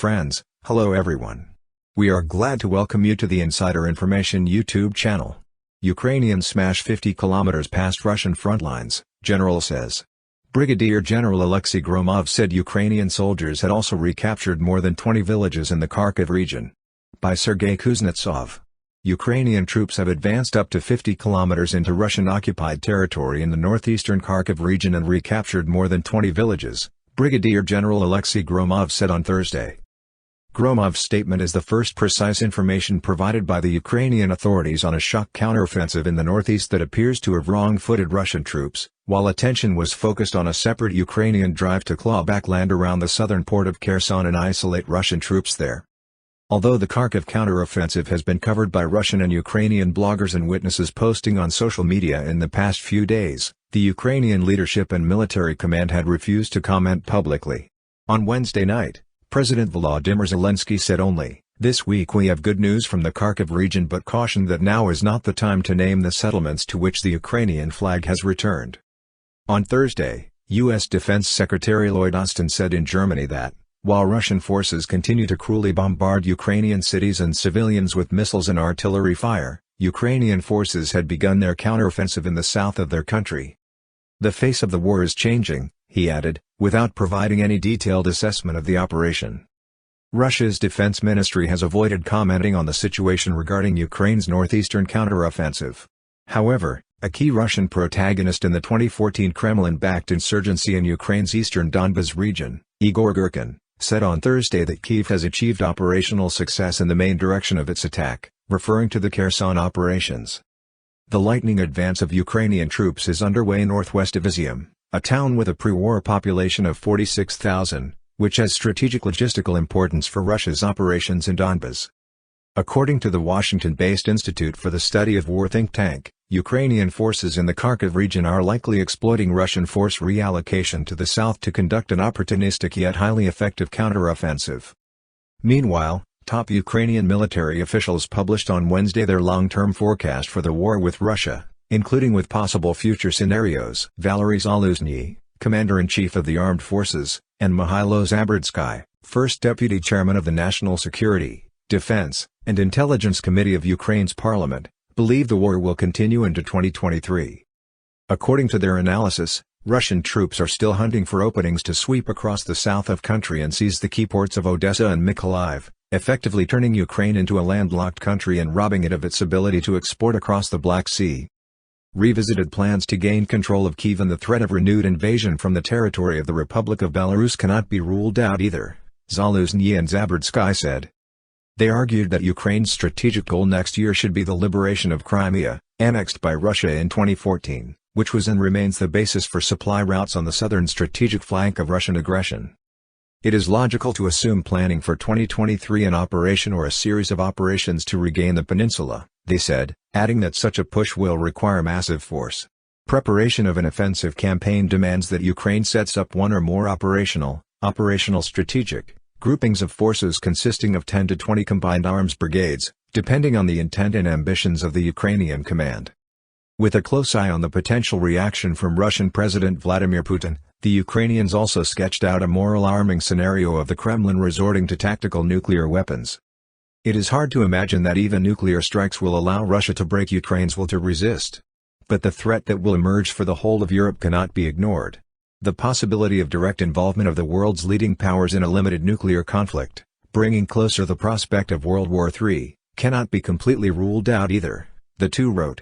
Friends, hello everyone. We are glad to welcome you to the Insider Information YouTube channel. Ukrainians smash 50 kilometers past Russian front lines, General says. Brigadier General Alexei Gromov said Ukrainian soldiers had also recaptured more than 20 villages in the Kharkiv region. By Sergei Kuznetsov. Ukrainian troops have advanced up to 50 kilometers into Russian-occupied territory in the northeastern Kharkiv region and recaptured more than 20 villages, Brigadier General Alexei Gromov said on Thursday. Gromov's statement is the first precise information provided by the Ukrainian authorities on a shock counteroffensive in the northeast that appears to have wrong-footed Russian troops, while attention was focused on a separate Ukrainian drive to claw back land around the southern port of Kherson and isolate Russian troops there. Although the Kharkiv counteroffensive has been covered by Russian and Ukrainian bloggers and witnesses posting on social media in the past few days, the Ukrainian leadership and military command had refused to comment publicly. On Wednesday night, President Volodymyr Zelensky said only, "This week we have good news from the Kharkiv region," but cautioned that now is not the time to name the settlements to which the Ukrainian flag has returned. On Thursday, U.S. Defense Secretary Lloyd Austin said in Germany that, while Russian forces continue to cruelly bombard Ukrainian cities and civilians with missiles and artillery fire, Ukrainian forces had begun their counteroffensive in the south of their country. "The face of the war is changing," he added, without providing any detailed assessment of the operation. Russia's defense ministry has avoided commenting on the situation regarding Ukraine's northeastern counteroffensive. However, a key Russian protagonist in the 2014 Kremlin-backed insurgency in Ukraine's eastern Donbas region, Igor Girkin, said on Thursday that Kyiv has achieved operational success in the main direction of its attack, referring to the Kherson operations. The lightning advance of Ukrainian troops is underway northwest of Izium, a town with a pre-war population of 46,000, which has strategic logistical importance for Russia's operations in Donbas. According to the Washington-based Institute for the Study of War think tank, Ukrainian forces in the Kharkiv region are likely exploiting Russian force reallocation to the south to conduct an opportunistic yet highly effective counteroffensive. Meanwhile, top Ukrainian military officials published on Wednesday their long-term forecast for the war with Russia, including with possible future scenarios. Valery Zaluzhnyi, Commander-in-Chief of the Armed Forces, and Mihailo Zabrudskyi, First Deputy Chairman of the National Security, Defense, and Intelligence Committee of Ukraine's parliament, believe the war will continue into 2023. According to their analysis, Russian troops are still hunting for openings to sweep across the south of country and seize the key ports of Odessa and Mykolaiv, effectively turning Ukraine into a landlocked country and robbing it of its ability to export across the Black Sea. Revisited plans to gain control of Kyiv and the threat of renewed invasion from the territory of the Republic of Belarus cannot be ruled out either, Zaluzhnyi and Zabrudskyi said. They argued that Ukraine's strategic goal next year should be the liberation of Crimea, annexed by Russia in 2014, which was and remains the basis for supply routes on the southern strategic flank of Russian aggression. It is logical to assume planning for 2023 an operation or a series of operations to regain the peninsula, they said, adding that such a push will require massive force. Preparation of an offensive campaign demands that Ukraine sets up one or more operational strategic groupings of forces consisting of 10 to 20 combined arms brigades, depending on the intent and ambitions of the Ukrainian command. With a close eye on the potential reaction from Russian President Vladimir Putin, the Ukrainians also sketched out a more alarming scenario of the Kremlin resorting to tactical nuclear weapons. It is hard to imagine that even nuclear strikes will allow Russia to break Ukraine's will to resist. But the threat that will emerge for the whole of Europe cannot be ignored. The possibility of direct involvement of the world's leading powers in a limited nuclear conflict, bringing closer the prospect of World War III, cannot be completely ruled out either, the two wrote.